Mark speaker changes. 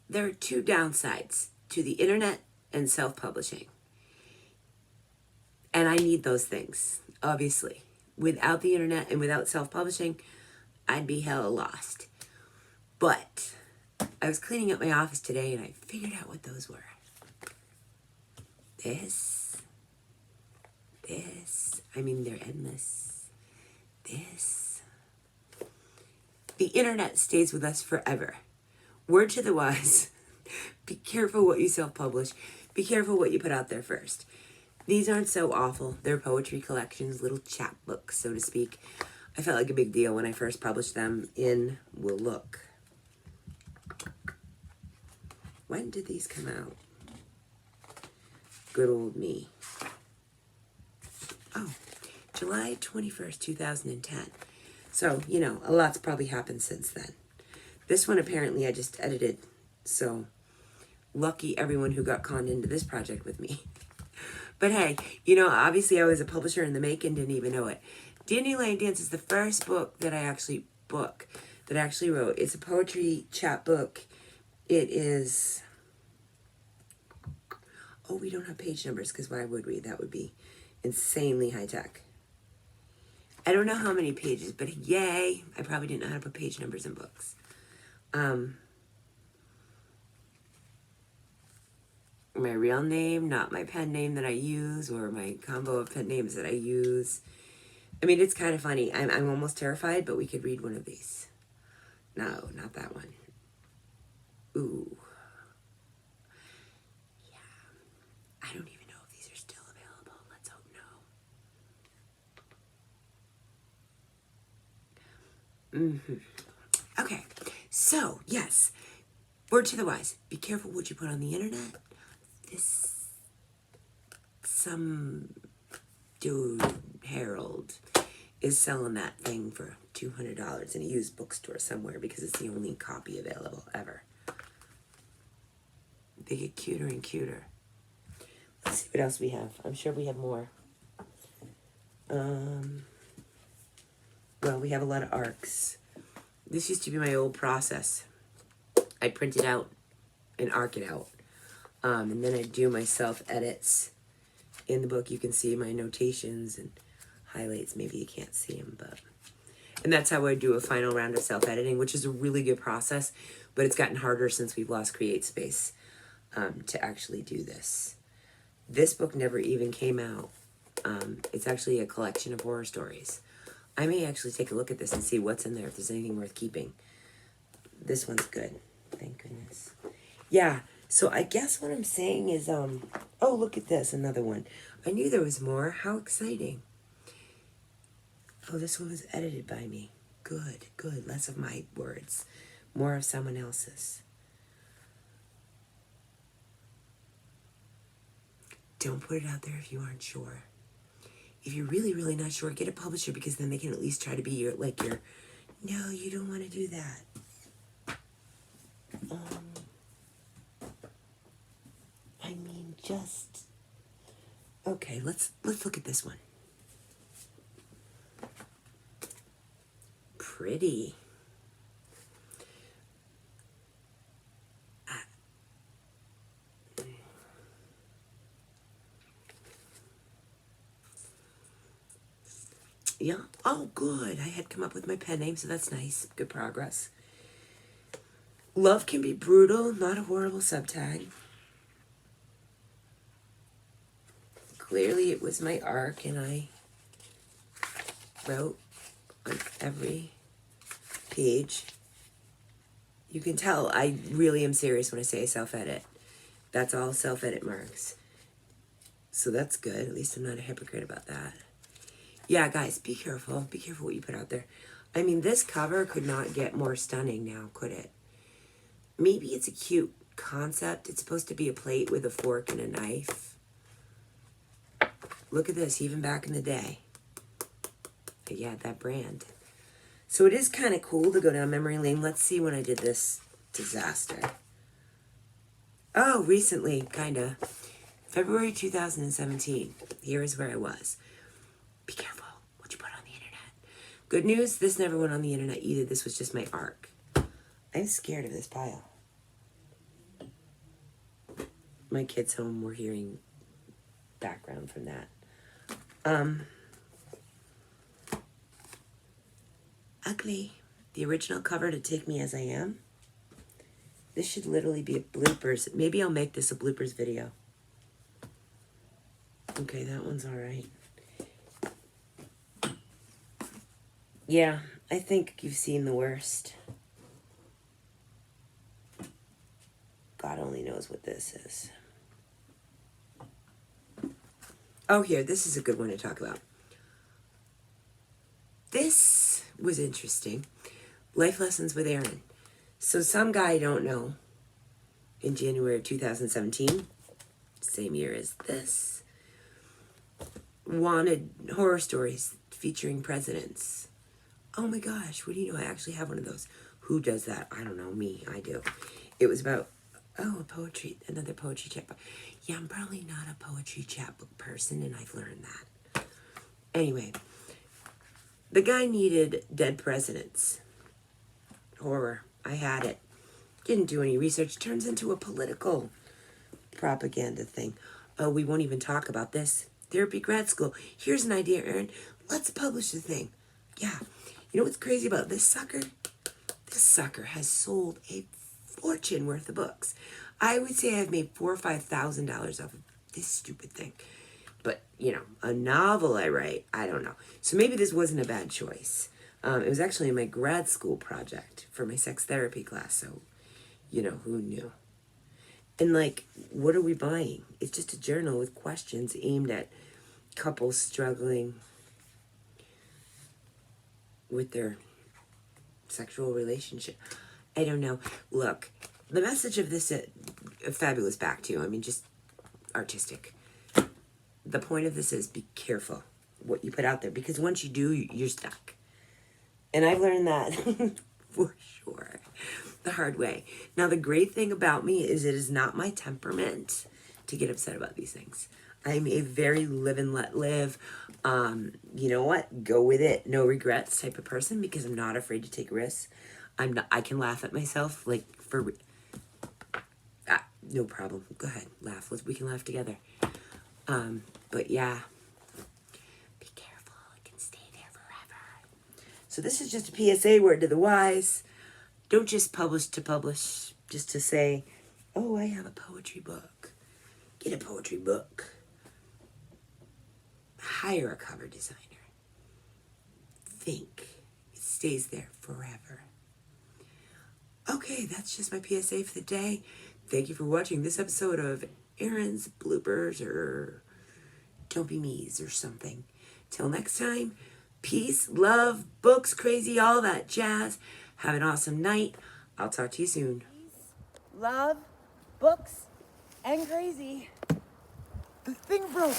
Speaker 1: there are two downsides to the internet and self-publishing. And I need those things, obviously. Without the internet and without self-publishing, I'd be hella lost. But I was cleaning up my office today and I figured out what those were. This, I mean, they're endless. This. The internet stays with us forever. Word to the wise, be careful what you self-publish. Be careful what you put out there first. These aren't so awful. They're poetry collections, little chapbooks, so to speak. I felt like a big deal when I first published them in Will Look. When did these come out? Good old me. Oh, July 21st, 2010. So, you know, a lot's probably happened since then. This one apparently I just edited, so lucky everyone who got conned into this project with me. But hey, you know, obviously I was a publisher in the making, didn't even know it. Dandelion Dance is the first book that I actually wrote. It's a poetry chapbook. It is... Oh, we don't have page numbers, because why would we? That would be insanely high-tech. I don't know how many pages, but yay, I probably didn't know how to put page numbers in books. My real name, not my pen name that I use, or my combo of pen names that I use. I mean, it's kind of funny. I'm almost terrified, but we could read one of these. No, not that one. Ooh. Yeah. I don't even know if these are still available. Let's hope no. Okay. So, yes. Word to the wise. Be careful what you put on the internet. Some dude, Harold, is selling that thing for $200 in a used bookstore somewhere because it's the only copy available ever. They get cuter and cuter. Let's see what else we have. I'm sure we have more. Well, we have a lot of arcs. This used to be my old process. I'd print it out and arc it out. And then I'd do my self-edits. In the book, you can see my notations and highlights. Maybe you can't see them, but... And that's how I do a final round of self-editing, which is a really good process, but it's gotten harder since we've lost create space to actually do this. This book never even came out. It's actually a collection of horror stories. I may actually take a look at this and see what's in there, if there's anything worth keeping. This one's good. Thank goodness. Yeah. So I guess what I'm saying is, oh, look at this, another one. I knew there was more. How exciting. Oh, this one was edited by me. Good, good. Less of my words. More of someone else's. Don't put it out there if you aren't sure. If you're really, really not sure, get a publisher, because then they can at least try to be your, no, you don't want to do that. I mean, just... Okay, let's look at this one. Pretty. Yeah. Oh, good. I had come up with my pen name, so that's nice. Good progress. Love can be brutal, not a horrible subtag. Clearly it was my arc, and I wrote on every page. You can tell I really am serious when I say self-edit. That's all self-edit marks. So that's good. At least I'm not a hypocrite about that. Yeah, guys, be careful. Be careful what you put out there. I mean, this cover could not get more stunning now, could it? Maybe it's a cute concept. It's supposed to be a plate with a fork and a knife. Look at this, even back in the day. But yeah, that brand. So it is kind of cool to go down memory lane. Let's see when I did this disaster. Oh, recently, kind of. February 2017. Here is where I was. Be careful what you put on the internet. Good news, this never went on the internet either. This was just my arc. I'm scared of this pile. my kids home, we're hearing background from that. Ugly. The original cover to Take Me As I Am. This should literally be a bloopers. Maybe I'll make this a bloopers video. Okay, that one's all right. Yeah, I think you've seen the worst. God only knows what this is. Oh, here, this is a good one to talk about. This was interesting. Life Lessons with Aaron. So some guy I don't know, in January of 2017, same year as this, wanted horror stories featuring presidents. Oh my gosh, what do you know? I actually have one of those. Who does that? I don't know. Me, I do. It was about, another poetry chat book. Yeah, I'm probably not a poetry chat book person, and I've learned that. Anyway, the guy needed dead presidents. Horror. I had it. Didn't do any research. Turns into a political propaganda thing. Oh, we won't even talk about this. Therapy grad school. Here's an idea, Aaron. Let's publish the thing. Yeah. You know what's crazy about this sucker? This sucker has sold a fortune worth of books. I would say I've made $4,000 or $5,000 off of this stupid thing. But, you know, a novel I write, I don't know. So maybe this wasn't a bad choice. It was actually my grad school project for my sex therapy class. So, you know, who knew? And like, what are we buying? It's just a journal with questions aimed at couples struggling with their sexual relationship. I don't know. Look, the message of this, a fabulous back to you. I mean, just artistic. The point of this is be careful what you put out there, because once you do, you're stuck. And I've learned that for sure the hard way. Now, the great thing about me is it is not my temperament to get upset about these things. I'm a very live and let live, you know what, go with it, no regrets type of person, because I'm not afraid to take risks. I can laugh at myself, like, no problem. Go ahead, laugh. We can laugh together. But yeah, be careful. It can stay there forever. So this is just a PSA word to the wise. Don't just publish to publish, just to say, oh, I have a poetry book. Get a poetry book. Hire a cover designer. Think. It stays there forever. Okay, that's just my PSA for the day. Thank you for watching this episode of Aaron's Bloopers, or Don't Be Me's or something. Till next time, peace, love, books, crazy, all that jazz. Have an awesome night. I'll talk to you soon. Love, books, and crazy. The thing broke.